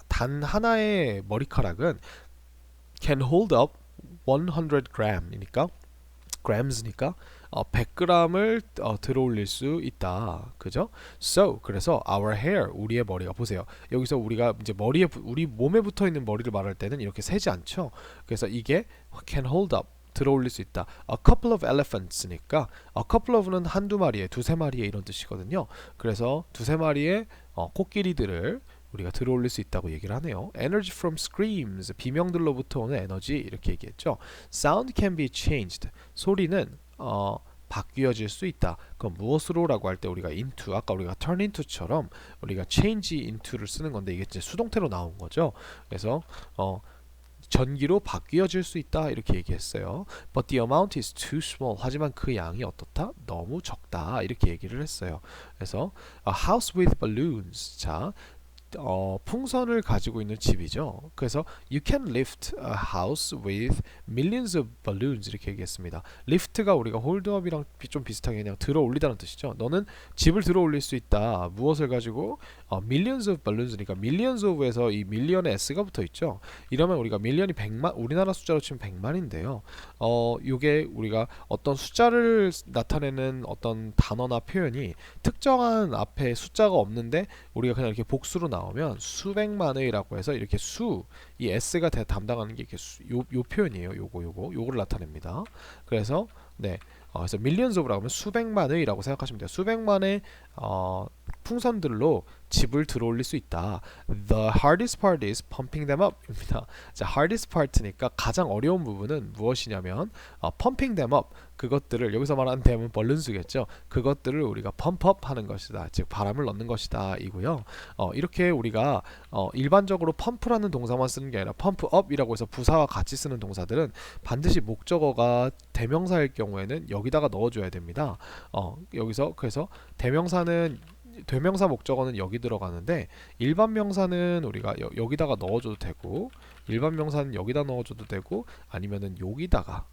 단 하나의 머리카락은 can hold up 100g이니까 grams니까 100g을 들어올릴 수 있다. 그죠? So 그래서 our hair 우리의 머리가 보세요. 여기서 우리가 이제 우리 몸에 붙어 있는 머리를 말할 때는 이렇게 세지 않죠. 그래서 이게 can hold up 들어올릴 수 있다. A couple of elephants니까 a couple of는 한두 마리에 두세 마리에 이런 뜻이거든요. 그래서 두세 마리의 코끼리들을 우리가 들어올릴 수 있다고 얘기를 하네요. Energy from screams 비명들로부터 오는 에너지 이렇게 얘기했죠. Sound can be changed 소리는 바뀌어질 수 있다. 그럼 무엇으로 라고 할 때 우리가 into 아까 우리가 turn into처럼 우리가 change into를 쓰는 건데 이게 이제 수동태로 나온 거죠. 그래서 전기로 바뀌어질 수 있다 이렇게 얘기했어요. But the amount is too small. 하지만 그 양이 어떻다? 너무 적다 이렇게 얘기를 했어요. 그래서 a house with balloons. 자, 풍선을 가지고 있는 집이죠. 그래서 you can lift a house with millions of balloons 이렇게 얘기했습니다. lift가 우리가 holdup이랑 좀 비슷하게 그냥 들어 올리다는 뜻이죠. 너는 집을 들어 올릴 수 있다. 무엇을 가지고? millions of balloons니까 millions of에서 이 million에 s가 붙어 있죠. 이러면 우리가 million이 100만 우리나라 숫자로 치면 100만인데요. 요게 우리가 어떤 숫자를 나타내는 어떤 단어나 표현이 특정한 앞에 숫자가 없는데 우리가 그냥 이렇게 복수로 나오면 수백만의라고 해서 이렇게 이 s가 담당하는 게 이렇게 요 표현이에요. 요거를 나타냅니다. 그래서 네. 그래서 millions of라고 하면 수백만의라고 생각하시면 돼요. 수백만의 풍선들로 집을 들어올릴 수 있다. The hardest part is pumping them up 입니다. 자, hardest part니까 가장 어려운 부분은 무엇이냐면 pumping them up 그것들을 여기서 말하는 them은 balloons겠죠. 그것들을 우리가 pump up 하는 것이다. 즉 바람을 넣는 것이다 이고요. 이렇게 우리가 일반적으로 pump라는 동사만 쓰는 게 아니라 pump up이라고 해서 부사와 같이 쓰는 동사들은 반드시 목적어가 대명사일 경우에는 여기다가 넣어줘야 됩니다. 여기서 그래서 대명사 목적어는 여기 들어가는데 일반 명사는 우리가 여기다가 넣어줘도 되고 일반 명사는 여기다 넣어줘도 되고 아니면은 여기다가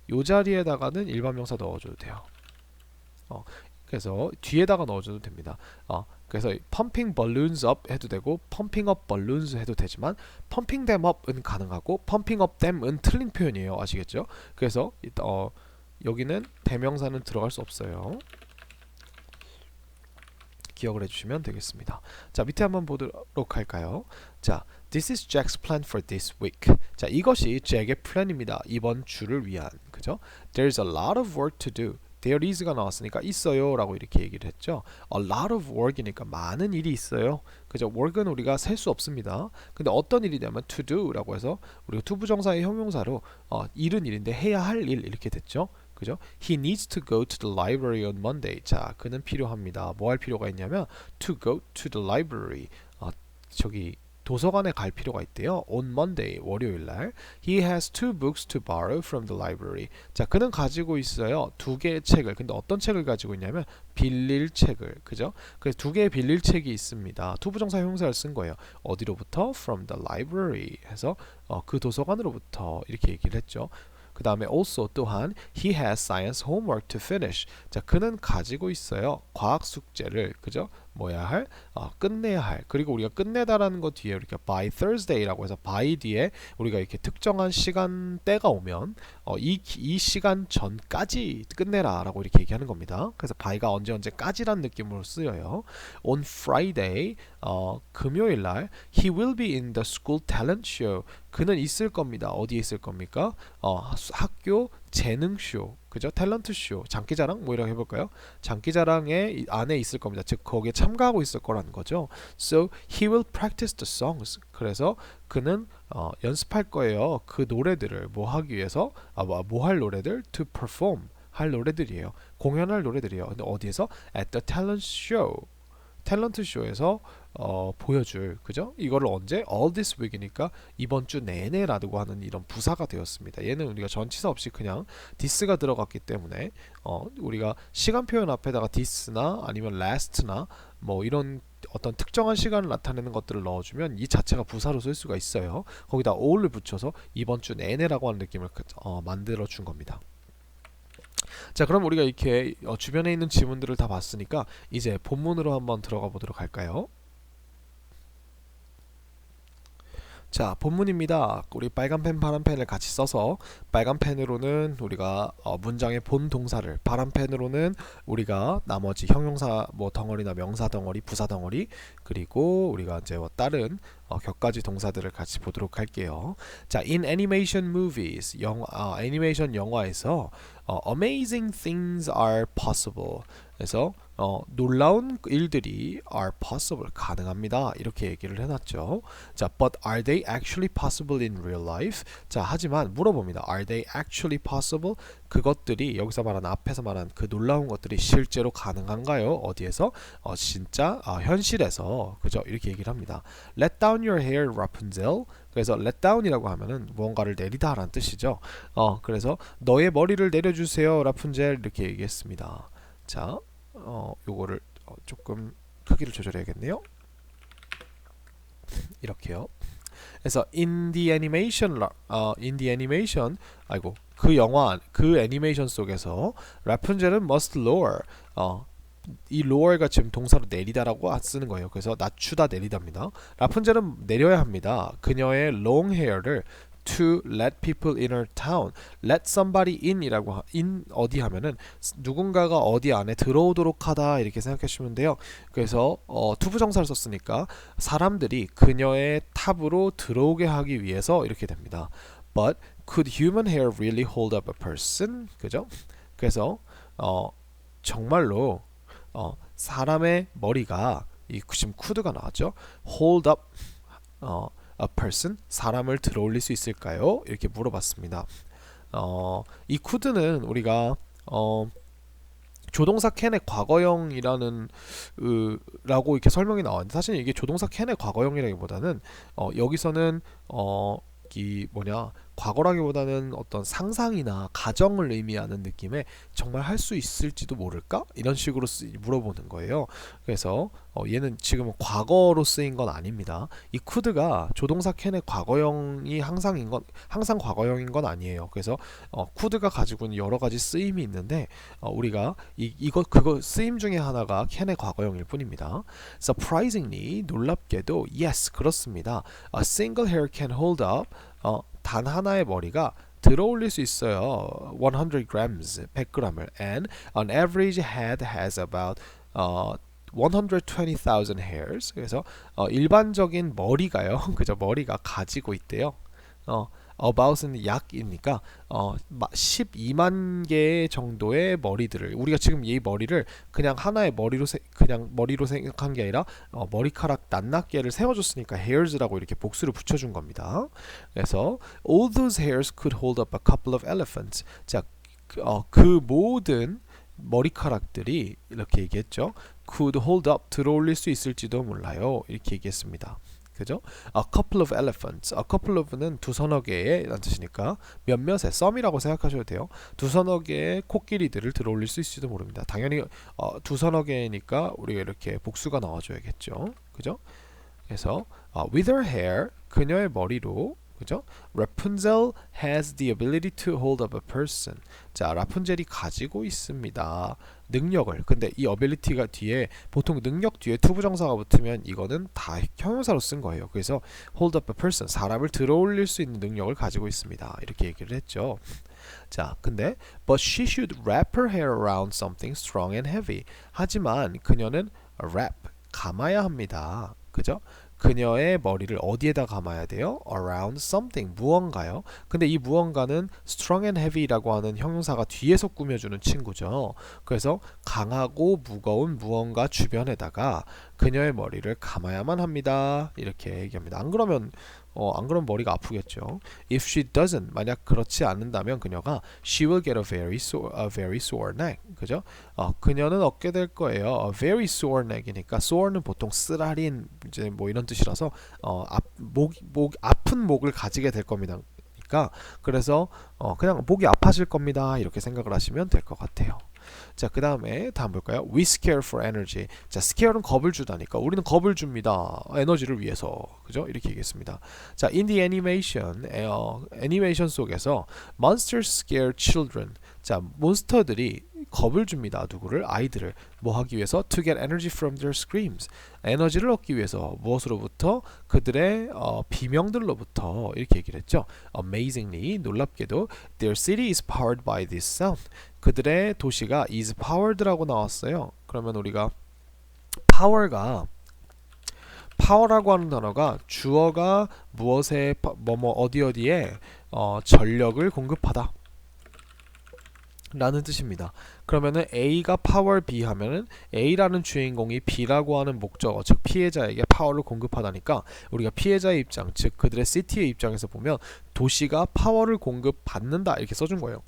요 자리에다가는 일반 명사 넣어줘도 돼요. 그래서 뒤에다가 넣어줘도 됩니다. 그래서 pumping balloons up 해도 되고 pumping up balloons 해도 되지만 pumping them up은 가능하고 pumping up them은 틀린 표현이에요. 아시겠죠? 그래서 여기는 대명사는 들어갈 수 없어요. 기억을 해주시면 되겠습니다. 자, 밑에 한번 보도록 할까요? 자, This is Jack's plan for this week. 자, 이것이 잭의 플랜입니다. 이번 주를 위한, 그죠? There's a lot of work to do. There is가 나왔으니까 있어요 라고 이렇게 얘기를 했죠. A lot of work이니까 많은 일이 있어요. 그죠? work은 우리가 셀 수 없습니다. 근데 어떤 일이냐면 to do 라고 해서 우리가 투부정사의 형용사로 일은 일인데 해야 할 일 이렇게 됐죠. 그죠? He needs to go to the library on Monday. 자, 그는 필요합니다. 뭐 할 필요가 있냐면 to go to the library. 저기 도서관에 갈 필요가 있대요. On Monday, 월요일 날. He has two books to borrow from the library. 자, 그는 가지고 있어요. 두 개의 책을. 근데 어떤 책을 가지고 있냐면 빌릴 책을. 그죠? 그래서 두 개의 빌릴 책이 있습니다. 투부정사 형용사를 쓴 거예요. 어디로부터? From the library. 해서 그 도서관으로부터 이렇게 얘기를 했죠. 그 다음에 also 또한 he has science homework to finish. 자, 그는 가지고 있어요. 과학 숙제를 그죠? 뭐야 할? 끝내야 할. 그리고 우리가 끝내다라는 거 뒤에 우리가 by Thursday라고 해서 by 뒤에 우리가 이렇게 특정한 시간대가 오면 이 시간 전까지 끝내라라고 이렇게 얘기하는 겁니다. 그래서 by가 언제까지란 느낌으로 쓰여요. On Friday 금요일 날 he will be in the school talent show. 그는 있을 겁니다. 어디에 있을 겁니까? 학교 재능쇼, 그죠? 탤런트 쇼, 장기자랑 뭐 이렇게 해볼까요? 장기자랑에 안에 있을 겁니다. 즉 거기에 참가하고 있을 거라는 거죠. So he will practice the songs. 그래서 그는 연습할 거예요. 그 노래들을 뭐 하기 위해서 뭐 할 노래들 to perform 할 노래들이에요. 공연할 노래들이에요. 근데 어디에서? At the talent show. 탤런트 쇼에서 보여줄 그죠? 이거를 언제? all this week이니까 이번 주 내내라고 하는 이런 부사가 되었습니다. 얘는 우리가 전치사 없이 그냥 this가 들어갔기 때문에 우리가 시간 표현 앞에다가 this나 아니면 last나 뭐 이런 어떤 특정한 시간을 나타내는 것들을 넣어주면 이 자체가 부사로 쓸 수가 있어요. 거기다 all을 붙여서 이번 주 내내라고 하는 느낌을 만들어 준 겁니다. 자, 그럼 우리가 이렇게 주변에 있는 지문들을 다 봤으니까 이제 본문으로 한번 들어가 보도록 할까요? 자, 본문입니다. 우리 빨간 펜, 파란 펜을 같이 써서 빨간 펜으로는 우리가 문장의 본 동사를, 파란 펜으로는 우리가 나머지 형용사 뭐 덩어리나 명사 덩어리, 부사 덩어리, 그리고 우리가 이제 다른 격가지 동사들을 같이 보도록 할게요. 자, in animation movies, 애니메이션 영화에서 amazing things are possible. 그래서 놀라운 일들이 are possible, 가능합니다. 이렇게 얘기를 해놨죠. 자, but are they actually possible in real life? 자, 하지만 물어봅니다. Are they actually possible? 그것들이 여기서 말한 앞에서 말한 그 놀라운 것들이 실제로 가능한가요? 어디에서? 진짜 현실에서 그죠? 이렇게 얘기를 합니다. Let down your hair, Rapunzel. 그래서 let down이라고 하면은 무언가를 내리다라는 뜻이죠. 그래서 너의 머리를 내려주세요, 라푼젤 이렇게 얘기했습니다. 자, 요거를 조금 크기를 조절해야겠네요. 이렇게요. 그래서 in the animation, 아이고 그 영화 그 애니메이션 속에서 라푼젤은 must lower, 이 lower가 지금 동사로 내리다라고 쓰는 거예요. 그래서 낮추다 내리다입니다. 라푼젤은 내려야 합니다. 그녀의 long hair를 to let people in her town. let somebody in이라고 in 어디 하면은 누군가가 어디 안에 들어오도록 하다 이렇게 생각해 주시면 돼요. 그래서 투부정사를 썼으니까 사람들이 그녀의 탑으로 들어오게 하기 위해서 이렇게 됩니다. But could human hair really hold up a person? 그죠? 그래서 정말로 사람의 머리가 지금 could가 나왔죠. hold up a person, 사람을 들어올릴 수 있을까요? 이렇게 물어봤습니다. 이 could는 우리가 조동사 캔의 과거형이라는 라고 이렇게 설명이 나왔는데 사실 이게 조동사 캔의 과거형이라기보다는 여기서는 이 뭐냐 과거라기보다는 어떤 상상이나 가정을 의미하는 느낌의 정말 할 수 있을지도 모를까? 이런 식으로 물어보는 거예요. 그래서 얘는 지금은 과거로 쓰인 건 아닙니다. 이 could가 조동사 캔의 과거형이 항상 과거형인 건 아니에요. 그래서 could가 가지고 있는 여러 가지 쓰임이 있는데 우리가 그거 쓰임 중에 하나가 캔의 과거형일 뿐입니다. Surprisingly, 놀랍게도 yes, 그렇습니다. A single hair can hold up, 단 하나의 머리가 들어올릴 수 있어요. 100 grams, 100g을. And on average head has about 120,000 hairs. 그래서 일반적인 머리가요. 그죠? 머리가 가지고 있대요. about은 약이니까 12만 개 정도의 머리들을 우리가 지금 이 머리를 그냥 하나의 머리로 생각한 게 아니라 머리카락 낱낱개를 세워줬으니까 hairs라고 이렇게 복수를 붙여준 겁니다. 그래서 all those hairs could hold up a couple of elephants. 자, 그 모든 머리카락들이 이렇게 얘기했죠. could hold up 들어올릴 수 있을지도 몰라요. 이렇게 얘기했습니다. 그죠? A couple of elephants. A couple of는 두서너 개의 라는 뜻이니까 몇몇의 some이라고 생각하셔도 돼요. 두서너 개의 코끼리들을 들어올릴 수 있을지도 모릅니다. 당연히 두서너 개니까 우리가 이렇게 복수가 나와줘야겠죠. 그죠? 그래서 with her hair 그녀의 머리로 그죠? Rapunzel has the ability to hold up a person. 자, 라푼젤이 가지고 있습니다. 능력을. 근데 이 ability가 뒤에 보통 능력 뒤에 투부정사가 붙으면 이거는 다 형용사로 쓴 거예요. 그래서 hold up a person 사람을 들어올릴 수 있는 능력을 가지고 있습니다. 이렇게 얘기를 했죠. 자, 근데 but she should wrap her hair around something strong and heavy. 하지만 그녀는 wrap 감아야 합니다. 그죠? 그녀의 머리를 어디에다 감아야 돼요? around something 무언가요. 근데 이 무언가는 strong and heavy라고 하는 형용사가 뒤에서 꾸며주는 친구죠. 그래서 강하고 무거운 무언가 주변에다가 그녀의 머리를 감아야만 합니다. 이렇게 얘기합니다. 안 그러면 머리가 아프겠죠. If she doesn't 만약 그렇지 않는다면 그녀가 she will get a very sore neck. 그죠? 그녀는 얻게 될 거예요. A very sore neck이니까 sore는 보통 쓰라린 이제 뭐 이런 뜻이라서 아픈 목을 가지게 될 겁니다. 그래서 그냥 목이 아파질 겁니다. 이렇게 생각을 하시면 될 것 같아요. 자, 그 다음에 다음 볼까요? We scare for energy. 자, scare는 겁을 주다니까 우리는 겁을 줍니다. 에너지를 위해서. 그죠? 이렇게 얘기했습니다. 자, in the animation, 애니메이션 속에서 monsters scare children. 자, 몬스터들이 겁을 줍니다. 누구를? 아이들을. 뭐 하기 위해서? To get energy from their screams. 에너지를 얻기 위해서 무엇으로부터? 그들의 비명들로부터 이렇게 얘기를 했죠. Amazingly, 놀랍게도 their city is powered by this sound. 그들의 도시가 is powered라고 나왔어요. 그러면 우리가 power라고 하는 단어가 주어가 무엇에 어디에 전력을 공급하다 라는 뜻입니다. 그러면은 A가 power B 하면은 A라는 주인공이 B라고 하는 목적어 즉 피해자에게 파워를 공급하다니까 우리가 피해자의 입장 즉 그들의 시티의 입장에서 보면 도시가 파워를 공급받는다 이렇게 써준 거예요.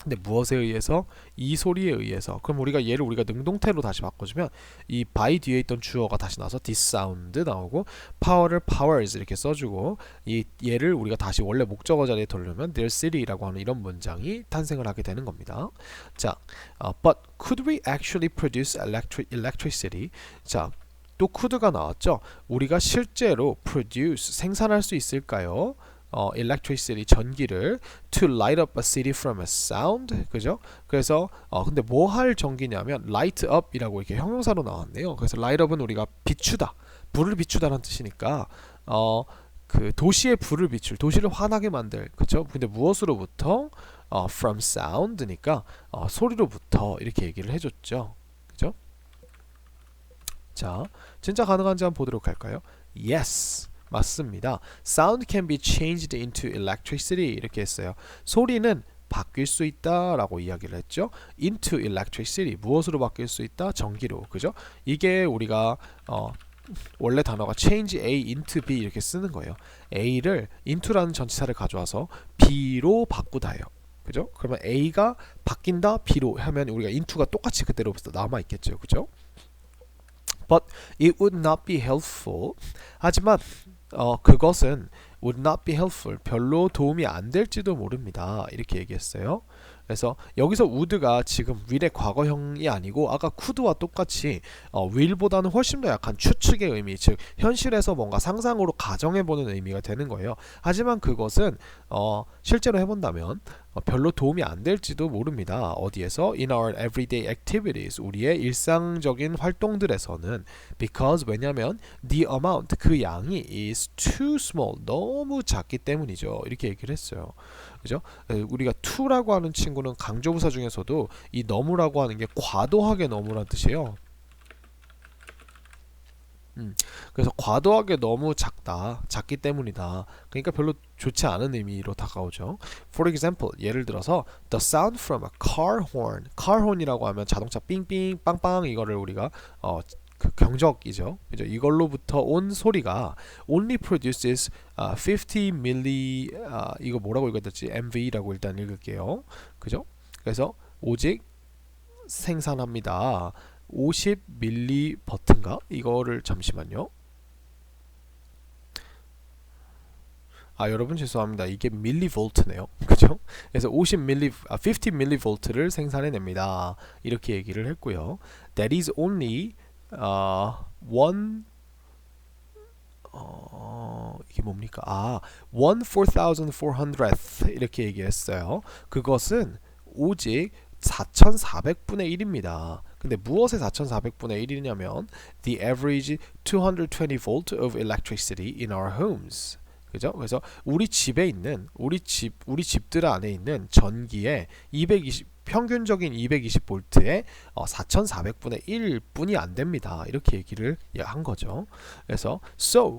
근데 무엇에 의해서? 이 소리에 의해서. 그럼 우리가 능동태로 다시 바꿔주면 이 by 뒤에 있던 주어가 다시 나와서 this sound 나오고 power를 powers 이렇게 써주고 이 얘를 우리가 다시 원래 목적어 자리에 돌려면 their city라고 하는 이런 문장이 탄생을 하게 되는 겁니다. 자, but could we actually produce electricity? 자, 또 could가 나왔죠. 우리가 실제로 produce 생산할 수 있을까요? electricity 전기를 to light up a city from a sound 그죠? 그래서 근데 뭐 할 전기냐면 light up이라고 이렇게 형용사로 나왔네요. 그래서 light up은 우리가 비추다, 불을 비추다라는 뜻이니까 그 도시의 불을 비출, 도시를 환하게 만들, 그죠? 근데 무엇으로부터? from sound니까 소리로부터 이렇게 얘기를 해줬죠. 그죠? 자, 진짜 가능한지 한번 보도록 할까요? Yes. 맞습니다. Sound can be changed into electricity 이렇게 했어요. 소리는 바뀔 수 있다 라고 이야기를 했죠. into electricity 무엇으로 바뀔 수 있다? 전기로. 그죠? 이게 우리가 원래 단어가 change A into B 이렇게 쓰는 거예요. A를 into라는 전치사를 가져와서 B로 바꾸다예요. 그죠? 그러면 A가 바뀐다 B로 하면 우리가 into가 똑같이 그대로 남아 있겠죠. 그죠? But it would not be helpful. 하지만 그것은 would not be helpful. 별로 도움이 안 될지도 모릅니다. 이렇게 얘기했어요. 그래서 여기서 would가 지금 will의 과거형이 아니고 아까 could와 똑같이 will보다는 훨씬 더 약한 추측의 의미, 즉 현실에서 뭔가 상상으로 가정해보는 의미가 되는 거예요. 하지만 그것은 실제로 해본다면 별로 도움이 안 될지도 모릅니다. 어디에서? In our everyday activities. 우리의 일상적인 활동들에서는 because 왜냐면 the amount 그 양이 is too small 너무 작기 때문이죠. 이렇게 얘기를 했어요. 그죠? 우리가 to라고 하는 친구는 강조부사 중에서도 이 너무라고 하는 게 과도하게 너무란 뜻이에요. 그래서 과도하게 너무 작기 때문이다. 그러니까 별로 좋지 않은 의미로 다가오죠. For example, 예를 들어서 the sound from a car horn. car horn이라고 하면 자동차 삥삥 빵빵 이거를 우리가 그 경적이죠. 그죠? 이걸로부터 온 소리가 only produces 50 milli 이거 뭐라고 읽어야 될지 MV라고 일단 읽을게요. 그죠? 그래서 오직 생산합니다. 50mV인가? 이거를 잠시만요. 여러분 죄송합니다. 이게 밀리볼트네요. 그죠? 그래서 50mV를 생산해냅니다. 이렇게 얘기를 했고요. That is only one 이게 뭡니까? 1/4400th 이렇게 얘기했어요. 그것은 오직 4400분의 1입니다. 근데 무엇의 4400분의 1이냐면 the average 220V of electricity in our homes. 그죠? 그래서 우리 집에 있는 우리 집들 안에 있는 전기의 220 평균적인 220V에 4400분의 1뿐이 안 됩니다. 이렇게 얘기를 한 거죠. 그래서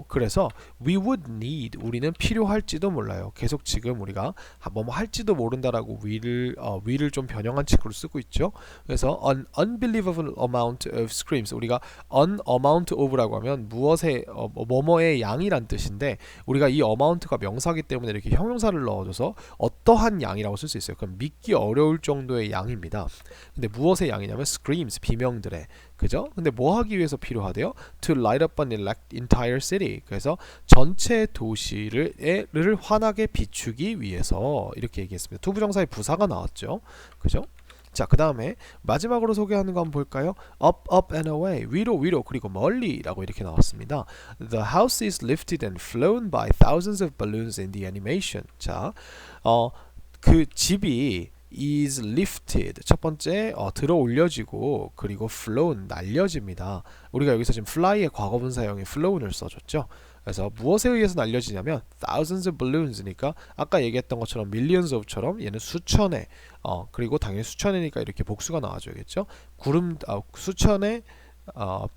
그래서 we would need 우리는 필요할지도 몰라요. 계속 지금 우리가 뭐 할지도 모른다라고 we를 좀 변형한 식으로 쓰고 있죠. 그래서 an unbelievable amount of screams 우리가 an amount of라고 하면 무엇의 뭐뭐의 양이란 뜻인데 우리가 이 amount가 명사기 때문에 이렇게 형용사를 넣어줘서 어떠한 양이라고 쓸 수 있어요. 그럼 믿기 어려울 정도의 양입니다. 근데 무엇의 양이냐면 screams 비명들의 그죠? 근데 뭐 하기 위해서 필요하대요? To light up an entire city. 그래서 전체 도시를 환하게 비추기 위해서 이렇게 얘기했습니다. 투부정사의 부사가 나왔죠. 그죠? 자, 그 다음에 마지막으로 소개하는 거 한번 볼까요? Up, up and away. 위로, 위로, 그리고 멀리 라고 이렇게 나왔습니다. The house is lifted and flown by thousands of balloons in the animation. 자, 그 집이 is lifted 첫 번째 들어 올려지고 그리고 flown 날려집니다. 우리가 여기서 지금 fly의 과거분 사용에 flown을 써줬죠. 그래서 무엇에 의해서 날려지냐면 thousands of balloons니까 아까 얘기했던 것처럼 millions of처럼 얘는 수천의 그리고 당연히 수천이니까 이렇게 복수가 나와줘야겠죠. 수천의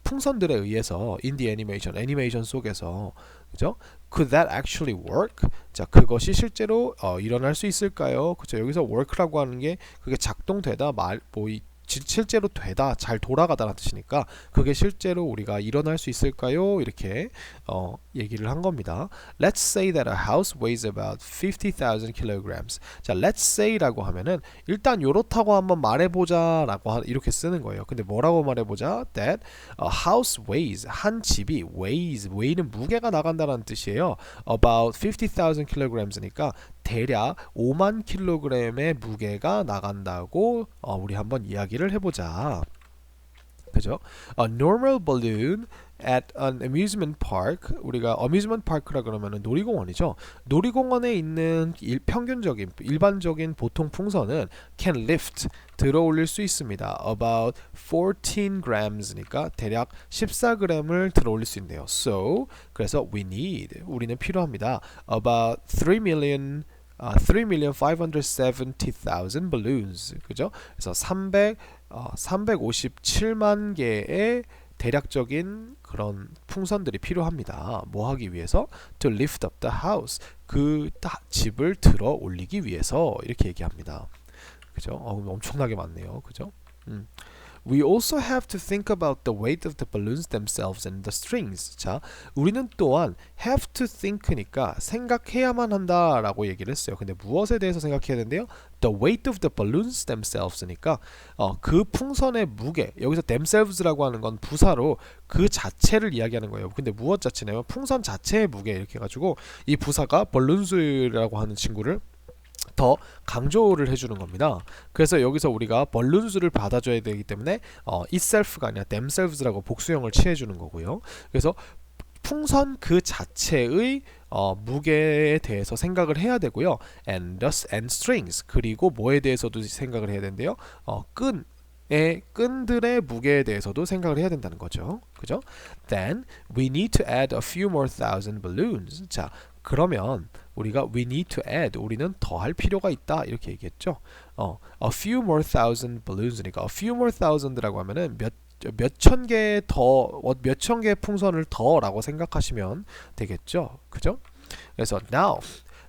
풍선들에 의해서 in the 애니메이션 속에서 그죠? Could that actually work? 자, 그것이 실제로 일어날 수 있을까요? 그죠? 여기서 work라고 하는 게 그게 작동되다 실제로 되다 잘 돌아가다라는 뜻이니까 그게 실제로 우리가 일어날 수 있을까요? 이렇게 얘기를 한 겁니다. Let's say that a house weighs about 50,000 kilograms. 자, let's say라고 하면은 일단 요렇다고 한번 말해보자 라고 이렇게 쓰는 거예요. 근데 뭐라고 말해보자? That a house weighs 한 집이 weigh는 무게가 나간다는 뜻이에요. About 50,000 kilograms니까 대략 5만 킬로그램의 무게가 나간다고 우리 한번 이야기를 해보자. 그죠? A normal balloon at an amusement park 우리가 amusement park라 그러면은 놀이공원이죠. 놀이공원에 있는 일반적인 보통 풍선은 can lift 들어 올릴 수 있습니다. About 14 grams니까 대략 14g을 들어 올릴 수 있네요. So 그래서 우리는 필요합니다. About 3,570,000 balloons. 그죠? 그래서 357만 개의 대략적인 그런 풍선들이 필요합니다. 뭐 하기 위해서? To lift up the house. 그 집을 들어 올리기 위해서 이렇게 얘기합니다. 그죠? 엄청나게 많네요. 그죠? We also have to think about the weight of the balloons themselves and the strings. 자, 우리는 또한 have to think니까 생각해야만 한다라고 얘기를 했어요. 근데 무엇에 대해서 생각해야 된대요? The weight of the balloons themselves니까 그 풍선의 무게. 여기서 themselves라고 하는 건 부사로 그 자체를 이야기하는 거예요. 근데 무엇 자체냐면 풍선 자체의 무게 이렇게 해가지고 이 부사가 balloons라고 하는 친구를 더 강조를 해주는 겁니다. 그래서 여기서 우리가 balloons를 받아줘야 되기 때문에 itself가 아니라 themselves라고 복수형을 취해주는 거고요. 그래서 풍선 그 자체의 무게에 대해서 생각을 해야 되고요. and strings 그리고 뭐에 대해서도 생각을 해야 된대요. 끈들의 무게에 대해서도 생각을 해야 된다는 거죠. 그죠? Then we need to add a few more thousand balloons. 자, 그러면 우리가 we need to add 우리는 더할 필요가 있다 이렇게 얘기했죠. A few more thousand balloons니까 a few more thousand라고 하면은 몇천 개 풍선을 더라고 생각하시면 되겠죠. 그죠? 그래서 now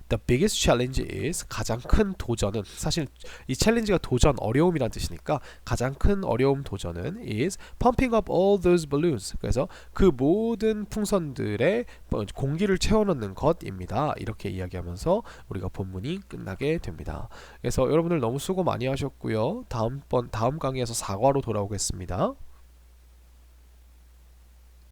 The biggest challenge is 가장 큰 도전은 사실 이 챌린지가 도전 어려움이란 뜻이니까 가장 큰 어려움 도전은 is pumping up all those balloons. 그래서 그 모든 풍선들의 공기를 채워넣는 것입니다. 이렇게 이야기하면서 우리가 본문이 끝나게 됩니다. 그래서 여러분들 너무 수고 많이 하셨고요. 다음 강의에서 4과로 돌아오겠습니다.